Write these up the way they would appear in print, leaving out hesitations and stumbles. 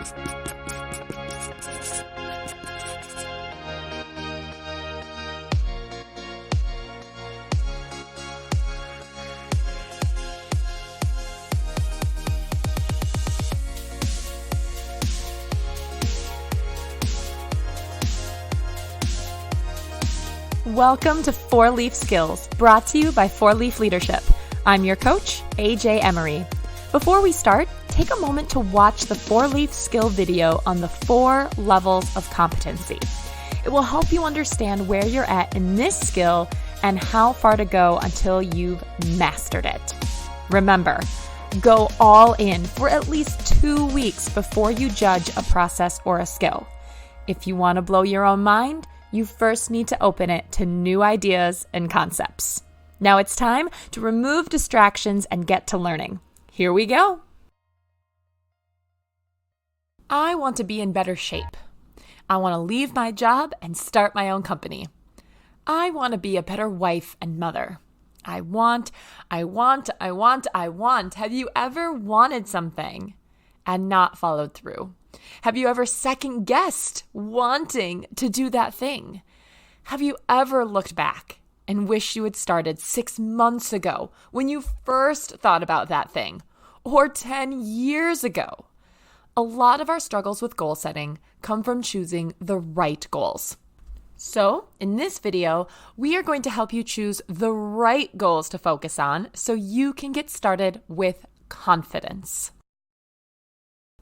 Welcome to 4-Leaf Skills, brought to you by 4-Leaf Leadership. I'm your coach, AJ Emery. Before we start, take a moment to watch the 4-Leaf Skill video on the 4 levels of competency. It will help you understand where you're at in this skill and how far to go until you've mastered it. Remember, go all in for at least 2 weeks before you judge a process or a skill. If you want to blow your own mind, you first need to open it to new ideas and concepts. Now it's time to remove distractions and get to learning. Here we go. I want to be in better shape. I want to leave my job and start my own company. I want to be a better wife and mother. I want. Have you ever wanted something and not followed through? Have you ever second-guessed wanting to do that thing? Have you ever looked back and wished you had started 6 months ago when you first thought about that thing, or 10 years ago? A lot of our struggles with goal setting come from choosing the right goals. So, in this video, we are going to help you choose the right goals to focus on so you can get started with confidence.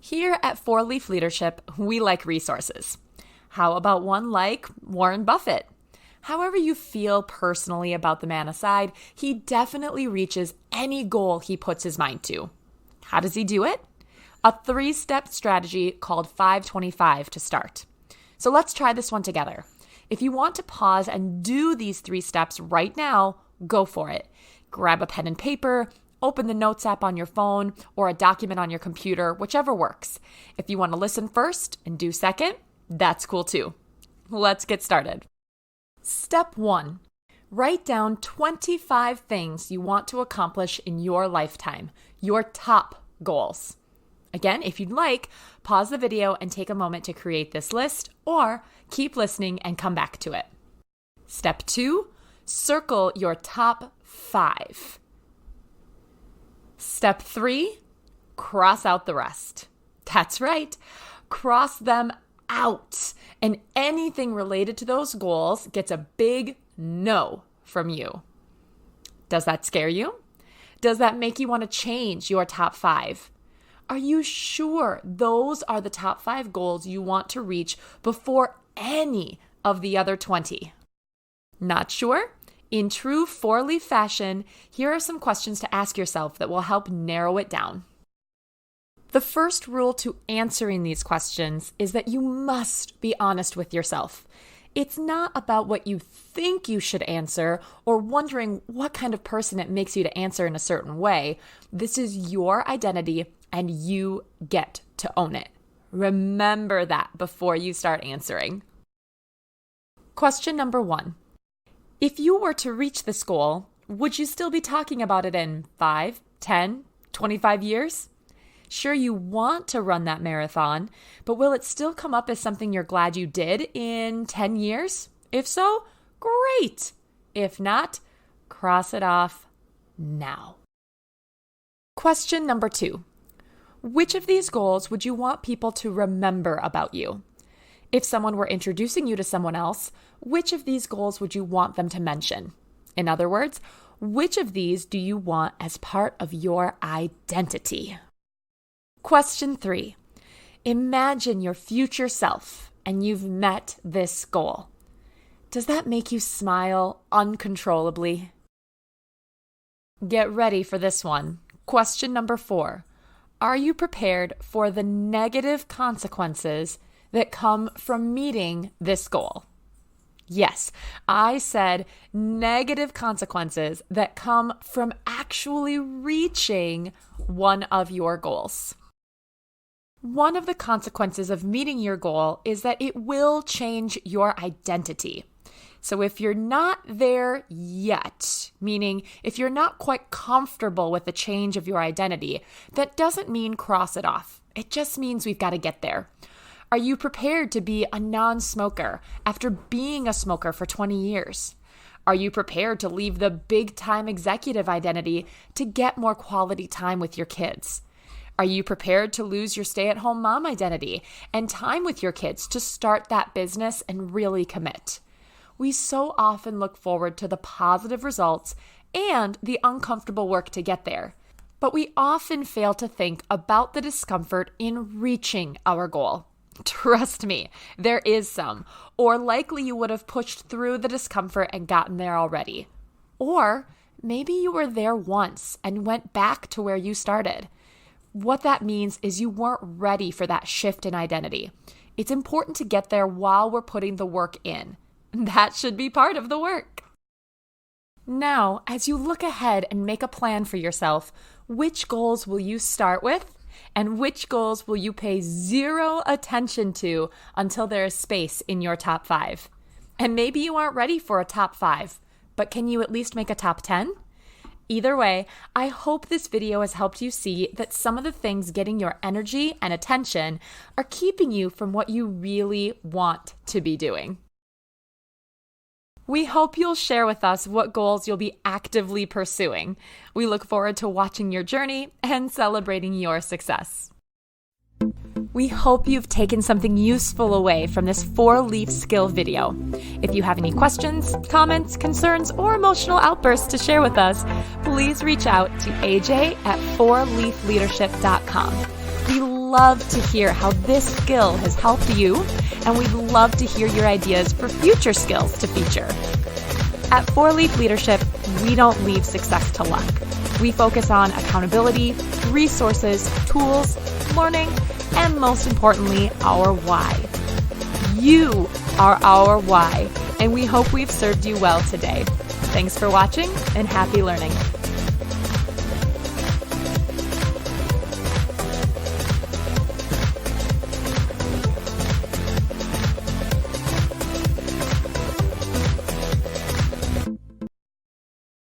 Here at 4-Leaf Leadership, we like resources. How about one like Warren Buffett? However you feel personally about the man aside, he definitely reaches any goal he puts his mind to. How does he do it? A 3-step strategy called 5-25 to start. So let's try this one together. If you want to pause and do these 3 steps right now, go for it. Grab a pen and paper, open the Notes app on your phone or a document on your computer, whichever works. If you want to listen first and do second, that's cool too. Let's get started. Step 1. Write down 25 things you want to accomplish in your lifetime, your top goals. Again, if you'd like, pause the video and take a moment to create this list, or keep listening and come back to it. Step 2. Circle your top 5. Step 3, cross out the rest. That's right, cross them out. And anything related to those goals gets a big no from you. Does that scare you? Does that make you want to change your top 5? Are you sure those are the top 5 goals you want to reach before any of the other 20? Not sure? In true 4-Leaf fashion, here are some questions to ask yourself that will help narrow it down. The first rule to answering these questions is that you must be honest with yourself. It's not about what you think you should answer or wondering what kind of person it makes you to answer in a certain way. This is your identity and you get to own it. Remember that before you start answering. Question number 1. If you were to reach this goal, would you still be talking about it in 5, 10, 25 years? Sure, you want to run that marathon, but will it still come up as something you're glad you did in 10 years? If so, great. If not, cross it off now. Question number 2. Which of these goals would you want people to remember about you? If someone were introducing you to someone else, which of these goals would you want them to mention? In other words, which of these do you want as part of your identity? Question 3. Imagine your future self and you've met this goal. Does that make you smile uncontrollably? Get ready for this one. Question number 4. Are you prepared for the negative consequences that come from meeting this goal? Yes, I said negative consequences that come from actually reaching one of your goals. One of the consequences of meeting your goal is that it will change your identity. So if you're not there yet, meaning if you're not quite comfortable with the change of your identity, that doesn't mean cross it off. It just means we've got to get there. Are you prepared to be a non-smoker after being a smoker for 20 years? Are you prepared to leave the big-time executive identity to get more quality time with your kids? Are you prepared to lose your stay-at-home mom identity and time with your kids to start that business and really commit? We so often look forward to the positive results and the uncomfortable work to get there, but we often fail to think about the discomfort in reaching our goal. Trust me, there is some, or likely you would have pushed through the discomfort and gotten there already. Or maybe you were there once and went back to where you started. What that means is you weren't ready for that shift in identity. It's important to get there while we're putting the work in. That should be part of the work. Now, as you look ahead and make a plan for yourself, which goals will you start with? And which goals will you pay zero attention to until there is space in your top 5? And maybe you aren't ready for a top 5, but can you at least make a top 10? Either way, I hope this video has helped you see that some of the things getting your energy and attention are keeping you from what you really want to be doing. We hope you'll share with us what goals you'll be actively pursuing. We look forward to watching your journey and celebrating your success. We hope you've taken something useful away from this 4-leaf skill video. If you have any questions, comments, concerns, or emotional outbursts to share with us, please reach out to aj@4leafleadership.com. We love to hear how this skill has helped you, and we'd love to hear your ideas for future skills to feature. At 4-Leaf Leadership, we don't leave success to luck. We focus on accountability, resources, tools, learning, and most importantly, our why. You are our why, and we hope we've served you well today. Thanks for watching, and happy learning.